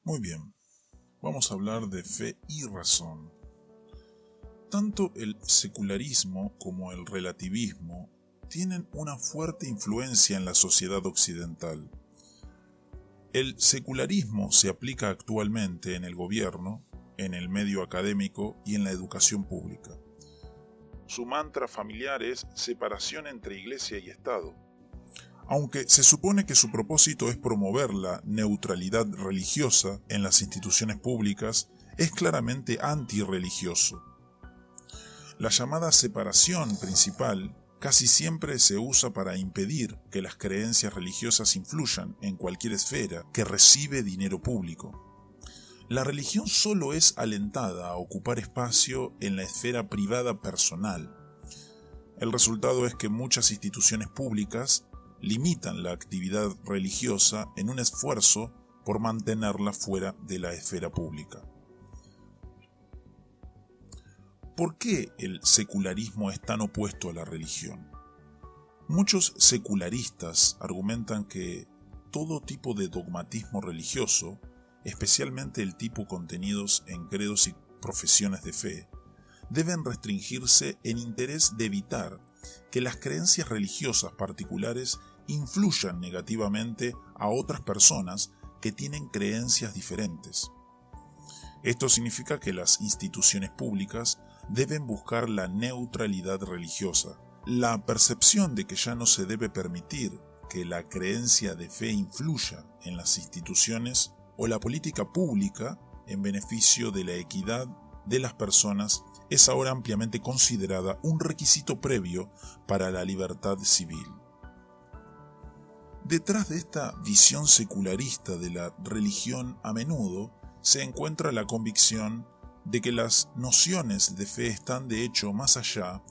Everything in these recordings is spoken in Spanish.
Muy bien, vamos a hablar de fe y razón. Tanto el secularismo como el relativismo tienen una fuerte influencia en la sociedad occidental. El secularismo se aplica actualmente en el gobierno, en el medio académico y en la educación pública. Su mantra familiar es separación entre iglesia y Estado. Aunque se supone que su propósito es promover la neutralidad religiosa en las instituciones públicas, es claramente antirreligioso. La llamada separación principal casi siempre se usa para impedir que las creencias religiosas influyan en cualquier esfera que recibe dinero público. La religión solo es alentada a ocupar espacio en la esfera privada personal. El resultado es que muchas instituciones públicas limitan la actividad religiosa en un esfuerzo por mantenerla fuera de la esfera pública. ¿Por qué el secularismo es tan opuesto a la religión? Muchos secularistas argumentan que todo tipo de dogmatismo religioso, especialmente el tipo contenidos en credos y profesiones de fe, deben restringirse en interés de evitar que las creencias religiosas particulares influyan negativamente a otras personas que tienen creencias diferentes. Esto significa que las instituciones públicas deben buscar la neutralidad religiosa. La percepción de que ya no se debe permitir que la creencia de fe influya en las instituciones o la política pública en beneficio de la equidad de las personas es ahora ampliamente considerada un requisito previo para la libertad civil. Detrás de esta visión secularista de la religión a menudo se encuentra la convicción de que las nociones de fe están de hecho más allá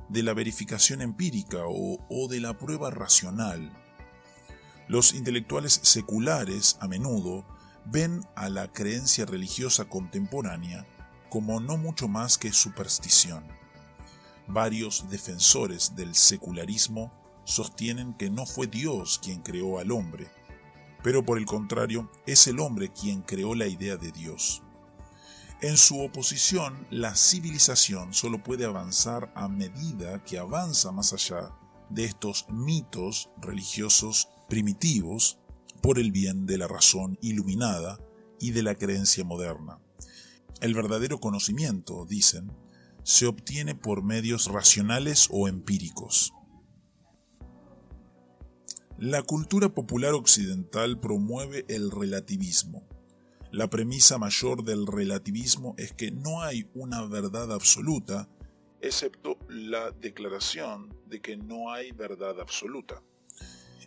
de la verificación empírica o de la prueba racional. Los intelectuales seculares a menudo ven a la creencia religiosa contemporánea como no mucho más que superstición. Varios defensores del secularismo sostienen que no fue Dios quien creó al hombre, pero por el contrario es el hombre quien creó la idea de Dios. En su oposición, la civilización solo puede avanzar a medida que avanza más allá de estos mitos religiosos primitivos por el bien de la razón iluminada y de la creencia moderna. El verdadero conocimiento, dicen, se obtiene por medios racionales o empíricos. La cultura popular occidental promueve el relativismo. La premisa mayor del relativismo es que no hay una verdad absoluta, excepto la declaración de que no hay verdad absoluta.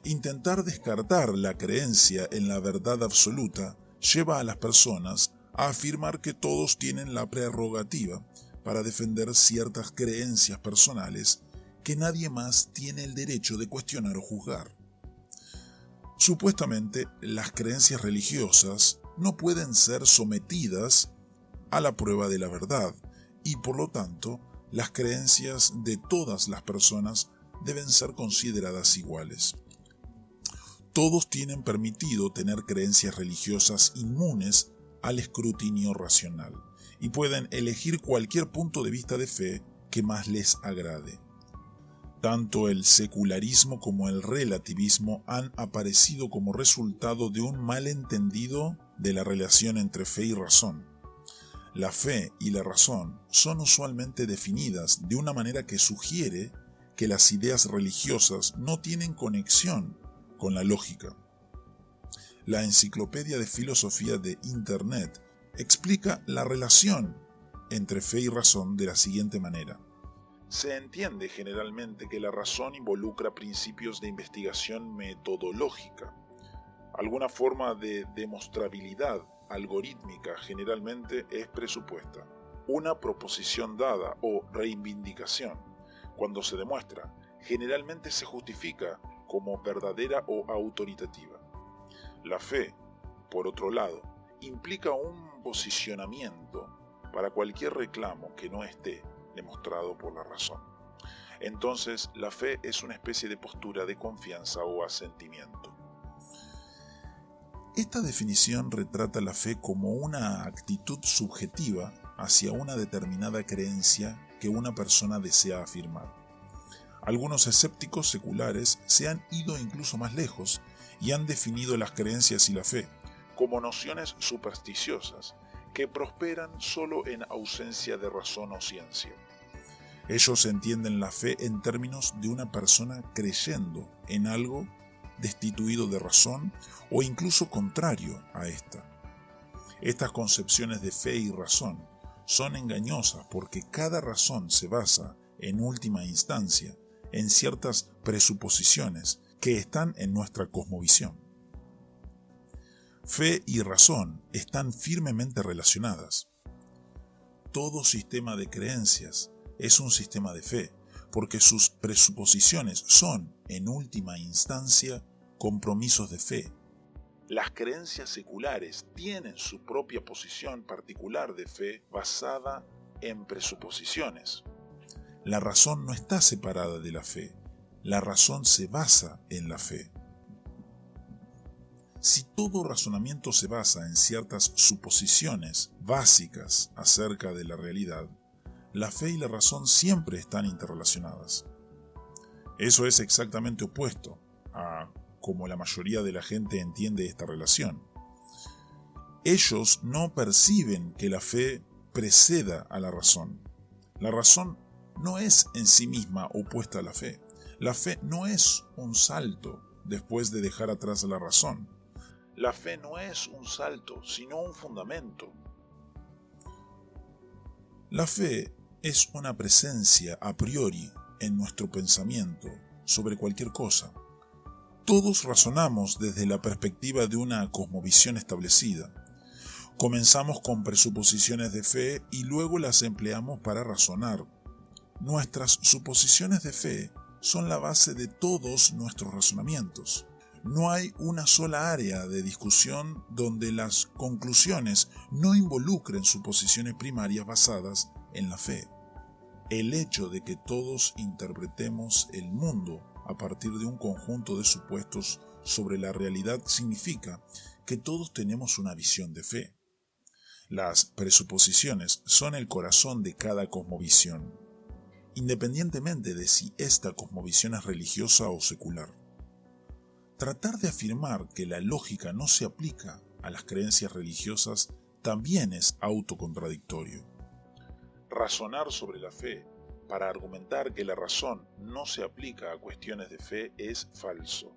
Intentar descartar la creencia en la verdad absoluta lleva a las personas a afirmar que todos tienen la prerrogativa para defender ciertas creencias personales que nadie más tiene el derecho de cuestionar o juzgar. Supuestamente, las creencias religiosas no pueden ser sometidas a la prueba de la verdad y, por lo tanto, las creencias de todas las personas deben ser consideradas iguales. Todos tienen permitido tener creencias religiosas inmunes al escrutinio racional y pueden elegir cualquier punto de vista de fe que más les agrade. Tanto el secularismo como el relativismo han aparecido como resultado de un malentendido de la relación entre fe y razón. La fe y la razón son usualmente definidas de una manera que sugiere que las ideas religiosas no tienen conexión con la lógica. La Enciclopedia de Filosofía de Internet explica la relación entre fe y razón de la siguiente manera. Se entiende generalmente que la razón involucra principios de investigación metodológica. Alguna forma de demostrabilidad algorítmica generalmente es presupuesta. Una proposición dada o reivindicación, cuando se demuestra, generalmente se justifica como verdadera o autoritativa. La fe, por otro lado, implica un posicionamiento para cualquier reclamo que no esté demostrado por la razón. Entonces, la fe es una especie de postura de confianza o asentimiento. Esta definición retrata la fe como una actitud subjetiva hacia una determinada creencia que una persona desea afirmar. Algunos escépticos seculares se han ido incluso más lejos y han definido las creencias y la fe como nociones supersticiosas que prosperan solo en ausencia de razón o ciencia. Ellos entienden la fe en términos de una persona creyendo en algo destituido de razón o incluso contrario a esta. Estas concepciones de fe y razón son engañosas porque cada razón se basa, en última instancia, en ciertas presuposiciones que están en nuestra cosmovisión. Fe y razón están firmemente relacionadas. Todo sistema de creencias es un sistema de fe, porque sus presuposiciones son, en última instancia, compromisos de fe. Las creencias seculares tienen su propia posición particular de fe basada en presuposiciones. La razón no está separada de la fe, la razón se basa en la fe. Si todo razonamiento se basa en ciertas suposiciones básicas acerca de la realidad, la fe y la razón siempre están interrelacionadas. Eso es exactamente opuesto a cómo la mayoría de la gente entiende esta relación. Ellos no perciben que la fe preceda a la razón. La razón no es en sí misma opuesta a la fe. La fe no es un salto después de dejar atrás la razón. La fe no es un salto, sino un fundamento. La fe es una presencia a priori en nuestro pensamiento sobre cualquier cosa. Todos razonamos desde la perspectiva de una cosmovisión establecida. Comenzamos con presuposiciones de fe y luego las empleamos para razonar. Nuestras suposiciones de fe son la base de todos nuestros razonamientos. No hay una sola área de discusión donde las conclusiones no involucren suposiciones primarias basadas en la fe. El hecho de que todos interpretemos el mundo a partir de un conjunto de supuestos sobre la realidad significa que todos tenemos una visión de fe. Las presuposiciones son el corazón de cada cosmovisión, independientemente de si esta cosmovisión es religiosa o secular. Tratar de afirmar que la lógica no se aplica a las creencias religiosas también es autocontradictorio. Razonar sobre la fe para argumentar que la razón no se aplica a cuestiones de fe es falso.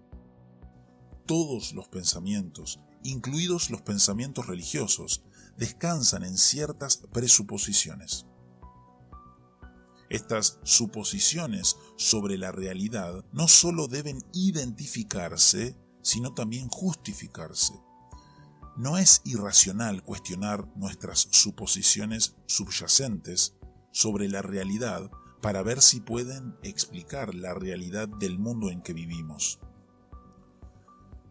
Todos los pensamientos, incluidos los pensamientos religiosos, descansan en ciertas presuposiciones. Estas suposiciones sobre la realidad no solo deben identificarse, sino también justificarse. No es irracional cuestionar nuestras suposiciones subyacentes sobre la realidad para ver si pueden explicar la realidad del mundo en que vivimos.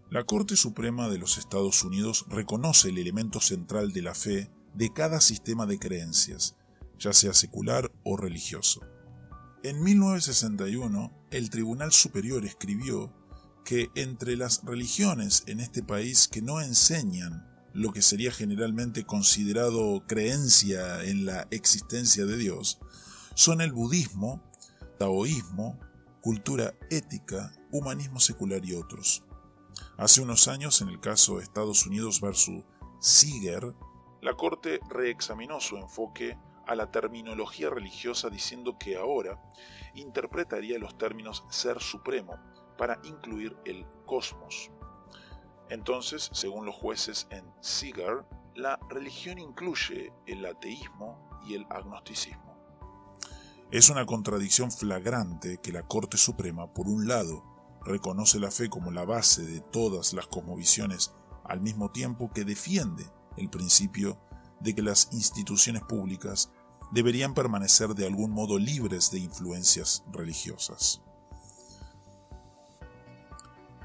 La Corte Suprema de los Estados Unidos reconoce el elemento central de la fe de cada sistema de creencias, ya sea secular o religioso. En 1961, el Tribunal Superior escribió que entre las religiones en este país que no enseñan lo que sería generalmente considerado creencia en la existencia de Dios, son el budismo, taoísmo, cultura ética, humanismo secular y otros. Hace unos años, en el caso Estados Unidos versus Seeger, la Corte reexaminó su enfoque a la terminología religiosa diciendo que ahora interpretaría los términos ser supremo para incluir el cosmos. Entonces, según los jueces en Seeger, la religión incluye el ateísmo y el agnosticismo. Es una contradicción flagrante que la Corte Suprema, por un lado, reconoce la fe como la base de todas las cosmovisiones, al mismo tiempo que defiende el principio de que las instituciones públicas deberían permanecer de algún modo libres de influencias religiosas.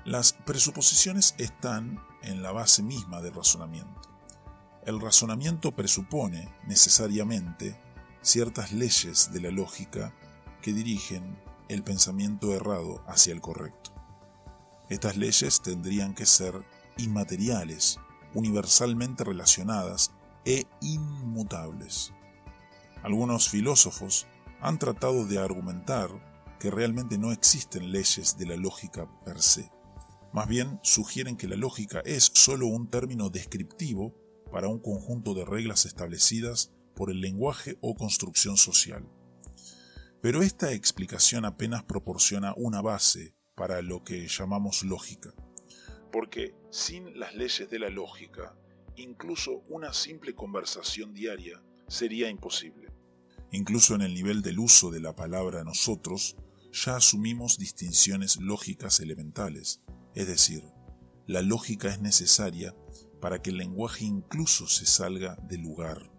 Las presuposiciones están en la base misma del razonamiento. El razonamiento presupone necesariamente ciertas leyes de la lógica que dirigen el pensamiento errado hacia el correcto. Estas leyes tendrían que ser inmateriales universalmente relacionadas e inmutables. Algunos filósofos han tratado de argumentar que realmente no existen leyes de la lógica per se. Más bien sugieren que la lógica es solo un término descriptivo para un conjunto de reglas establecidas por el lenguaje o construcción social. Pero esta explicación apenas proporciona una base para lo que llamamos lógica, porque sin las leyes de la lógica, incluso una simple conversación diaria sería imposible. Incluso en el nivel del uso de la palabra nosotros, ya asumimos distinciones lógicas elementales, es decir, la lógica es necesaria para que el lenguaje incluso se salga del lugar.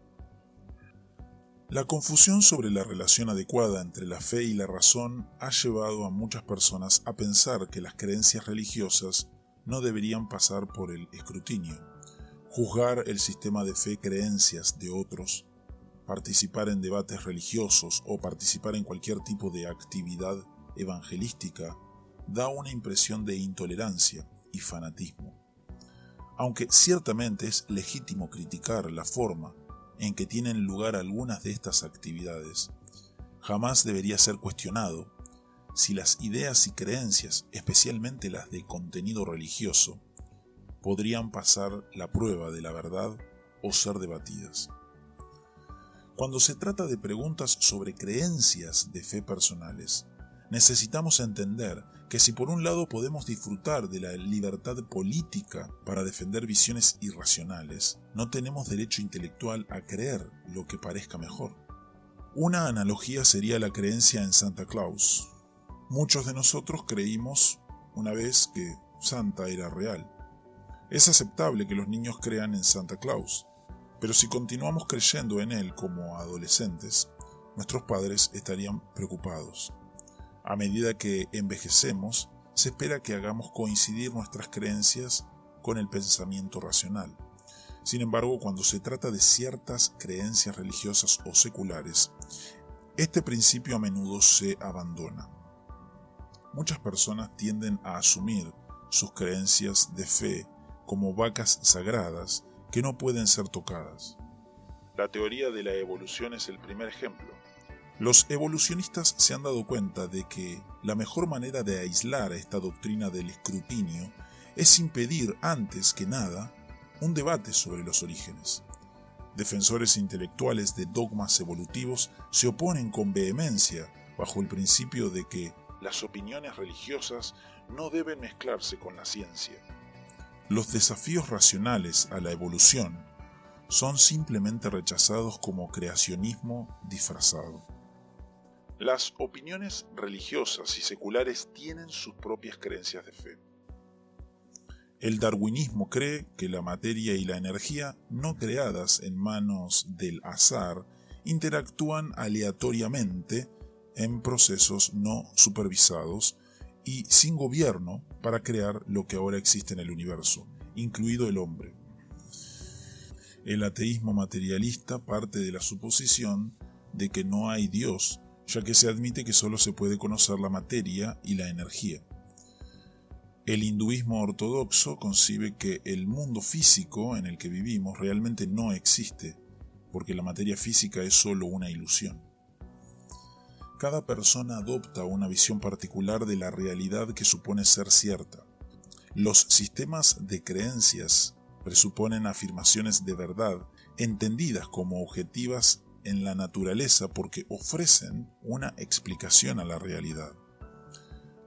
La confusión sobre la relación adecuada entre la fe y la razón ha llevado a muchas personas a pensar que las creencias religiosas no deberían pasar por el escrutinio, juzgar el sistema de fe-creencias de otros, participar en debates religiosos o participar en cualquier tipo de actividad evangelística da una impresión de intolerancia y fanatismo. Aunque ciertamente es legítimo criticar la forma en que tienen lugar algunas de estas actividades, jamás debería ser cuestionado si las ideas y creencias, especialmente las de contenido religioso, podrían pasar la prueba de la verdad o ser debatidas. Cuando se trata de preguntas sobre creencias de fe personales, necesitamos entender que si por un lado podemos disfrutar de la libertad política para defender visiones irracionales, no tenemos derecho intelectual a creer lo que parezca mejor. Una analogía sería la creencia en Santa Claus. Muchos de nosotros creímos una vez que Santa era real. Es aceptable que los niños crean en Santa Claus, pero si continuamos creyendo en él como adolescentes, nuestros padres estarían preocupados. A medida que envejecemos, se espera que hagamos coincidir nuestras creencias con el pensamiento racional. Sin embargo, cuando se trata de ciertas creencias religiosas o seculares, este principio a menudo se abandona. Muchas personas tienden a asumir sus creencias de fe como vacas sagradas que no pueden ser tocadas. La teoría de la evolución es el primer ejemplo. Los evolucionistas se han dado cuenta de que la mejor manera de aislar a esta doctrina del escrutinio es impedir antes que nada un debate sobre los orígenes. Defensores intelectuales de dogmas evolutivos se oponen con vehemencia bajo el principio de que las opiniones religiosas no deben mezclarse con la ciencia. Los desafíos racionales a la evolución son simplemente rechazados como creacionismo disfrazado. Las opiniones religiosas y seculares tienen sus propias creencias de fe. El darwinismo cree que la materia y la energía, no creadas en manos del azar, interactúan aleatoriamente en procesos no supervisados y sin gobierno para crear lo que ahora existe en el universo, incluido el hombre. El ateísmo materialista parte de la suposición de que no hay Dios, ya que se admite que solo se puede conocer la materia y la energía. El hinduismo ortodoxo concibe que el mundo físico en el que vivimos realmente no existe, porque la materia física es solo una ilusión. Cada persona adopta una visión particular de la realidad que supone ser cierta. Los sistemas de creencias presuponen afirmaciones de verdad, entendidas como objetivas en la naturaleza porque ofrecen una explicación a la realidad.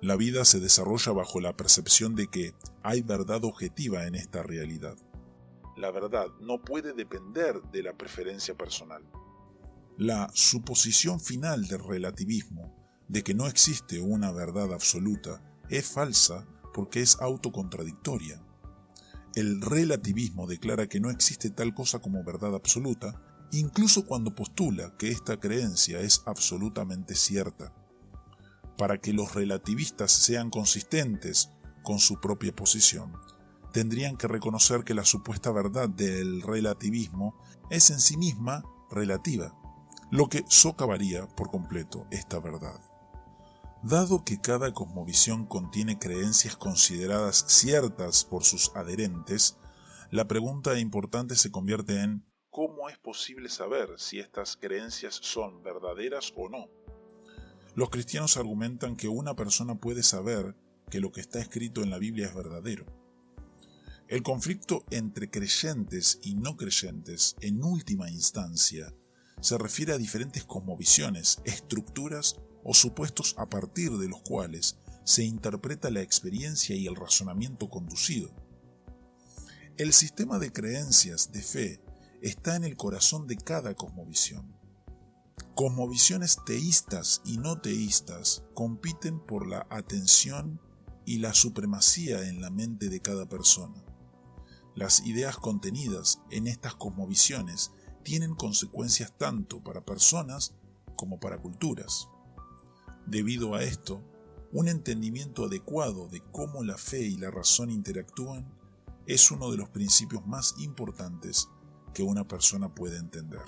La vida se desarrolla bajo la percepción de que hay verdad objetiva en esta realidad. La verdad no puede depender de la preferencia personal. La suposición final del relativismo, de que no existe una verdad absoluta, es falsa porque es autocontradictoria. El relativismo declara que no existe tal cosa como verdad absoluta, incluso cuando postula que esta creencia es absolutamente cierta. Para que los relativistas sean consistentes con su propia posición, tendrían que reconocer que la supuesta verdad del relativismo es en sí misma relativa, lo que socavaría por completo esta verdad. Dado que cada cosmovisión contiene creencias consideradas ciertas por sus adherentes, La pregunta importante se convierte en ¿cómo es posible saber si estas creencias son verdaderas o no? Los cristianos argumentan que una persona puede saber que lo que está escrito en la Biblia es verdadero. El conflicto entre creyentes y no creyentes, en última instancia, se refiere a diferentes cosmovisiones, estructuras o supuestos a partir de los cuales se interpreta la experiencia y el razonamiento conducido. El sistema de creencias de fe está en el corazón de cada cosmovisión. Cosmovisiones teístas y no teístas compiten por la atención y la supremacía en la mente de cada persona. Las ideas contenidas en estas cosmovisiones tienen consecuencias tanto para personas como para culturas. Debido a esto, un entendimiento adecuado de cómo la fe y la razón interactúan es uno de los principios más importantes que una persona puede entender.